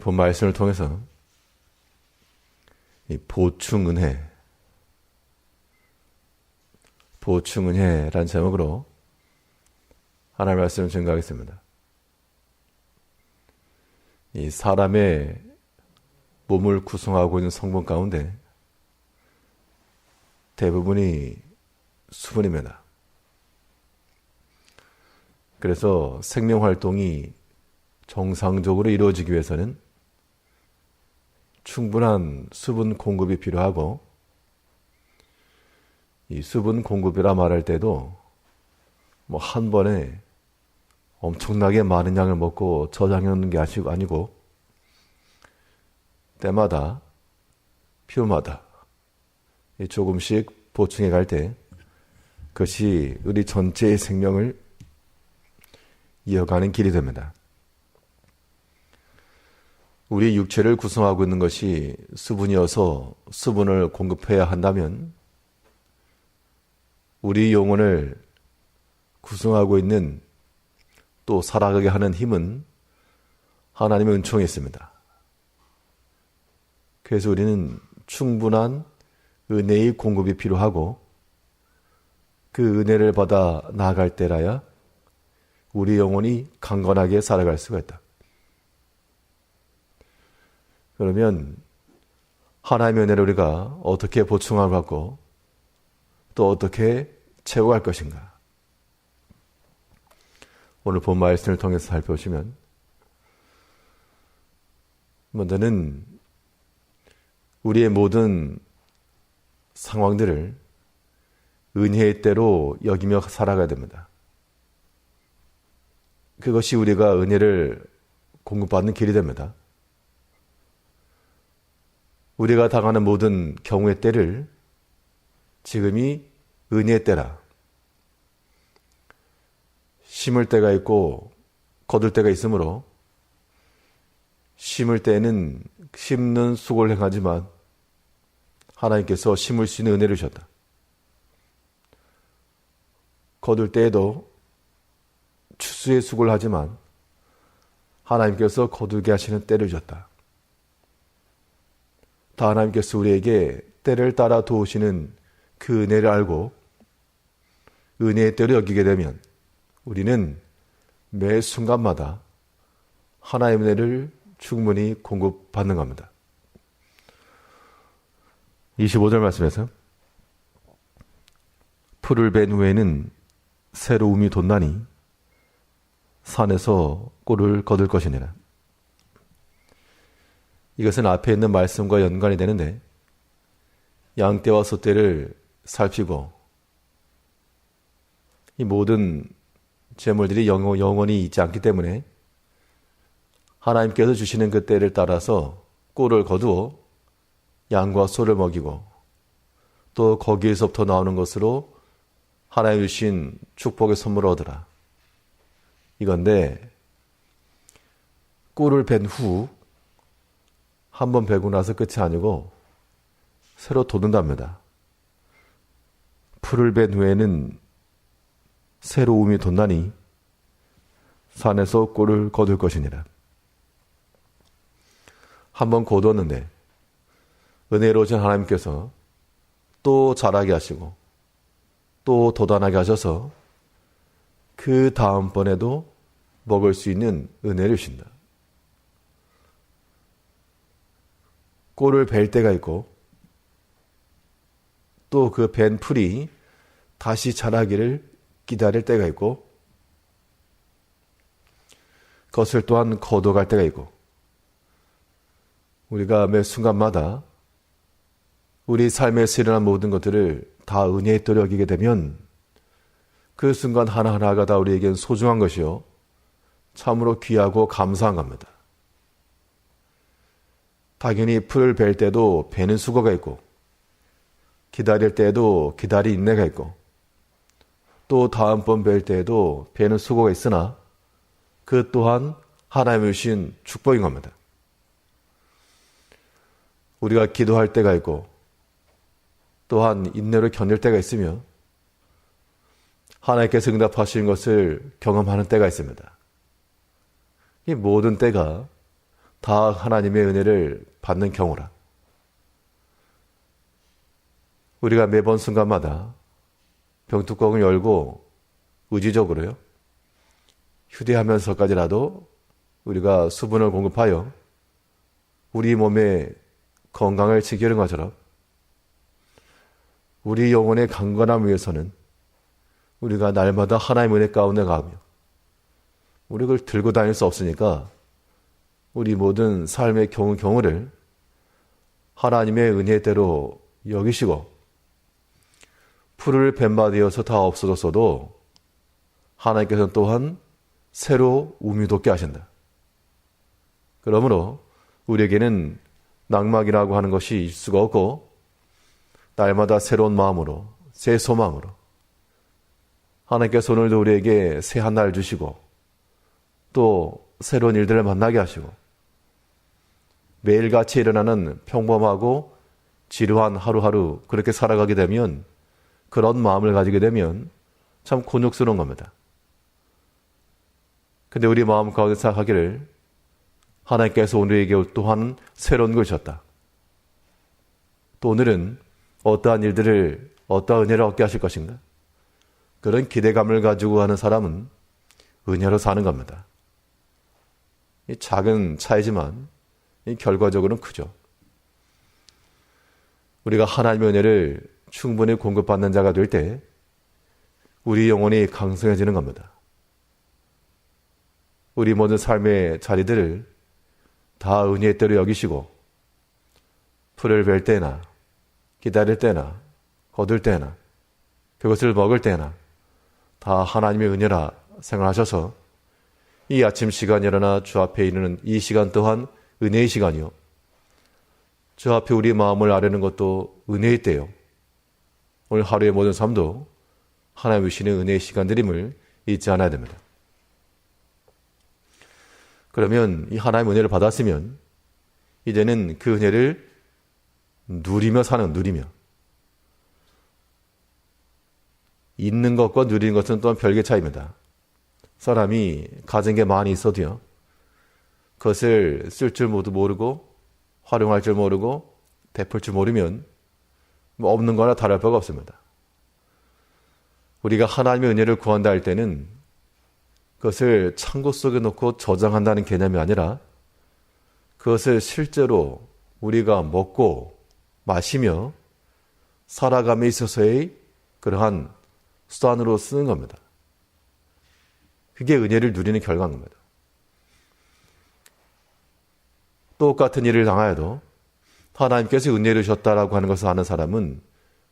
본 말씀을 통해서 이 보충은혜라는 제목으로 하나님의 말씀을 증거하겠습니다. 이 사람의 몸을 구성하고 있는 성분 가운데 대부분이 수분입니다. 그래서 생명활동이 정상적으로 이루어지기 위해서는 충분한 수분 공급이 필요하고, 이 수분 공급이라 말할 때도 한 번에 엄청나게 많은 양을 먹고 저장해 놓는 게 아니고 때마다 필요마다 조금씩 보충해 갈 때 그것이 우리 전체의 생명을 이어가는 길이 됩니다. 우리 육체를 구성하고 있는 것이 수분이어서 수분을 공급해야 한다면 우리 영혼을 구성하고 있는 또 살아가게 하는 힘은 하나님의 은총에 있습니다. 그래서 우리는 충분한 은혜의 공급이 필요하고, 그 은혜를 받아 나아갈 때라야 우리 영혼이 강건하게 살아갈 수가 있다. 그러면 하나님의 은혜를 우리가 어떻게 보충하고 갖고 또 어떻게 채워갈 것인가? 오늘 본 말씀을 통해서 살펴보시면, 먼저는 우리의 모든 상황들을 은혜의 때로 여기며 살아가야 됩니다. 그것이 우리가 은혜를 공급받는 길이 됩니다. 우리가 당하는 모든 경우의 때를 지금이 은혜의 때라. 심을 때가 있고 거둘 때가 있으므로, 심을 때에는 심는 수고를 행하지만 하나님께서 심을 수 있는 은혜를 주셨다. 거둘 때에도 추수의 수고를 하지만 하나님께서 거두게 하시는 때를 주셨다. 다 하나님께서 우리에게 때를 따라 도우시는 그 은혜를 알고 은혜의 때로 여기게 되면 우리는 매 순간마다 하나님의 은혜를 충분히 공급받는 겁니다. 25절 말씀에서 풀을 벤 후에는 새로움이 돋나니 산에서 꿀을 거둘 것이니라. 이것은 앞에 있는 말씀과 연관이 되는데, 양떼와 소떼를 살피고 이 모든 재물들이 영원히 있지 않기 때문에 하나님께서 주시는 그 때를 따라서 꿀을 거두어 양과 소를 먹이고, 또 거기에서부터 나오는 것으로 하나님 주신 축복의 선물을 얻으라. 이건데, 꿀을 벤 후 한 번 베고 나서 끝이 아니고 새로 돋는답니다. 풀을 벤 후에는 새로움이 돋나니 산에서 꿀을 거둘 것이니라. 한 번 거두었는데 은혜로우신 하나님께서 또 자라게 하시고 또 돋아나게 하셔서 그 다음번에도 먹을 수 있는 은혜를 주신다. 꿀을 벨 때가 있고, 또 그 벤 풀이 다시 자라기를 기다릴 때가 있고, 그것을 또한 거둬갈 때가 있고, 우리가 매 순간마다 우리 삶에서 일어난 모든 것들을 다 은혜의 때로 여기게 되면 그 순간 하나하나가 다 우리에겐 소중한 것이요 참으로 귀하고 감사한 겁니다. 당연히 풀을 벨 때도 베는 수고가 있고, 기다릴 때에도 기다릴 인내가 있고, 또 다음번 벨 때에도 베는 수고가 있으나 그 또한 하나님이 주신 축복인 겁니다. 우리가 기도할 때가 있고 또한 인내로 견딜 때가 있으며 하나님께서 응답하시는 것을 경험하는 때가 있습니다. 이 모든 때가 다 하나님의 은혜를 받는 경우라. 우리가 매번 순간마다 병뚜껑을 열고 의지적으로요, 휴대하면서까지라도 우리가 수분을 공급하여 우리 몸의 건강을 지키는 것처럼 우리 영혼의 강건함을 위해서는 우리가 날마다 하나님의 은혜 가운데 가며 우리 그걸 들고 다닐 수 없으니까 우리 모든 삶의 경우를 하나님의 은혜대로 여기시고 풀을 뱀바되어서 다 없어졌어도 하나님께서는 또한 새로 우미 돋게 하신다. 그러므로 우리에게는 낙막이라고 하는 것이 있을 수가 없고 날마다 새로운 마음으로 새 소망으로 하나님께서 오늘도 우리에게 새 한 날 주시고 또 새로운 일들을 만나게 하시고 매일같이 일어나는 평범하고 지루한 하루하루 그렇게 살아가게 되면, 그런 마음을 가지게 되면 참 곤욕스러운 겁니다. 근데 우리 마음 가운데 생각하기를 하나님께서 오늘에게 또한 새로운 걸 주셨다. 또 오늘은 어떠한 일들을, 어떠한 은혜를 얻게 하실 것인가? 그런 기대감을 가지고 하는 사람은 은혜로 사는 겁니다. 이 작은 차이지만 이 결과적으로는 크죠. 우리가 하나님의 은혜를 충분히 공급받는 자가 될 때 우리 영혼이 강성해지는 겁니다. 우리 모든 삶의 자리들을 다 은혜의 때로 여기시고 풀을 벨 때나 기다릴 때나 거둘 때나 그것을 먹을 때나 다 하나님의 은혜라 생각하셔서 이 아침 시간 일어나 주 앞에 이르는 이 시간 또한 은혜의 시간이요, 주 앞에 우리 마음을 아뢰는 것도 은혜의 때요, 오늘 하루의 모든 삶도 하나님 주시는 은혜의 시간들임을 잊지 않아야 됩니다. 그러면 이 하나님의 은혜를 받았으면 이제는 그 은혜를 누리며 사는, 누리며 있는 것과 누리는 것은 또한 별개 차이입니다. 사람이 가진 게 많이 있어도요, 그것을 쓸 줄 모르고 활용할 줄 모르고 베풀 줄 모르면 뭐 없는 거나 다를 바가 없습니다. 우리가 하나님의 은혜를 구한다 할 때는 그것을 창고 속에 놓고 저장한다는 개념이 아니라 그것을 실제로 우리가 먹고 마시며 살아감에 있어서의 그러한 수단으로 쓰는 겁니다. 그게 은혜를 누리는 결과인 겁니다. 똑같은 일을 당하여도 하나님께서 은혜를 주셨다라고 하는 것을 아는 사람은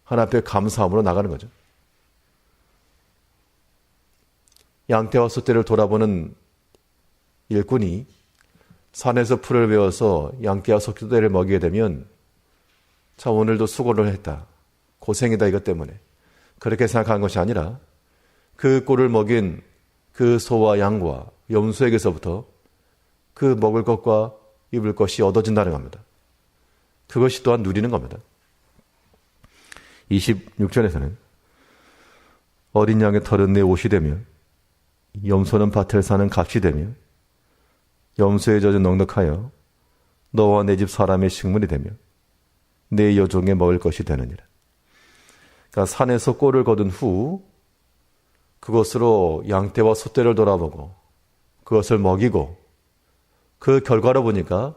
하나님 앞에 감사함으로 나가는 거죠. 양떼와 소떼를 돌아보는 일꾼이 산에서 풀을 베어서 양떼와 소떼를 먹이게 되면 참 오늘도 수고를 했다, 고생이다, 이것 때문에 그렇게 생각하는 것이 아니라 그 꼴을 먹인 그 소와 양과 염소에게서부터 그 먹을 것과 입을 것이 얻어진다는 겁니다. 그것이 또한 누리는 겁니다. 26절에서는 어린 양의 털은 내 옷이 되며 염소는 밭을 사는 값이 되며 염소의 젖은 넉넉하여 너와 내 집 사람의 식물이 되며 내 여종의 먹을 것이 되느니라. 그러니까 산에서 꼴을 거둔 후 그것으로 양떼와 소떼를 돌아보고 그것을 먹이고 그 결과로 보니까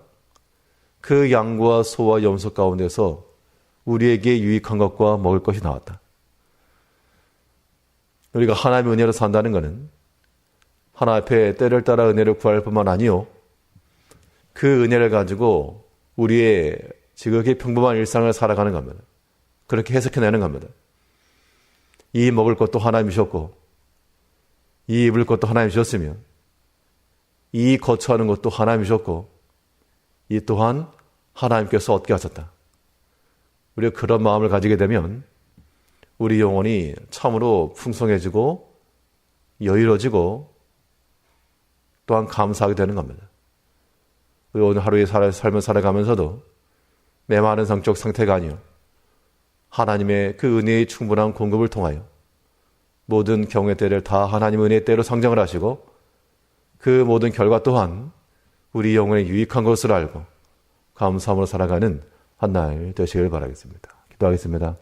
그 양과 소와 염소 가운데서 우리에게 유익한 것과 먹을 것이 나왔다. 우리가 하나님의 은혜로 산다는 것은 하나님 앞에 때를 따라 은혜를 구할 뿐만 아니요, 그 은혜를 가지고 우리의 지극히 평범한 일상을 살아가는 겁니다. 그렇게 해석해내는 겁니다. 이 먹을 것도 하나님 주셨고 이 입을 것도 하나님 주셨으며 이 거처하는 것도 하나님 주셨고 이 또한 하나님께서 얻게 하셨다. 우리가 그런 마음을 가지게 되면 우리 영혼이 참으로 풍성해지고 여유로워지고 또한 감사하게 되는 겁니다. 우리 오늘 하루의 삶을 살아가면서도 메마른 성적 상태가 아니요, 하나님의 그 은혜의 충분한 공급을 통하여 모든 경우의 때를 다 하나님의 은혜의 때로 성장을 하시고 그 모든 결과 또한 우리 영혼에 유익한 것을 알고 감사함으로 살아가는 한 날 되시길 바라겠습니다. 기도하겠습니다.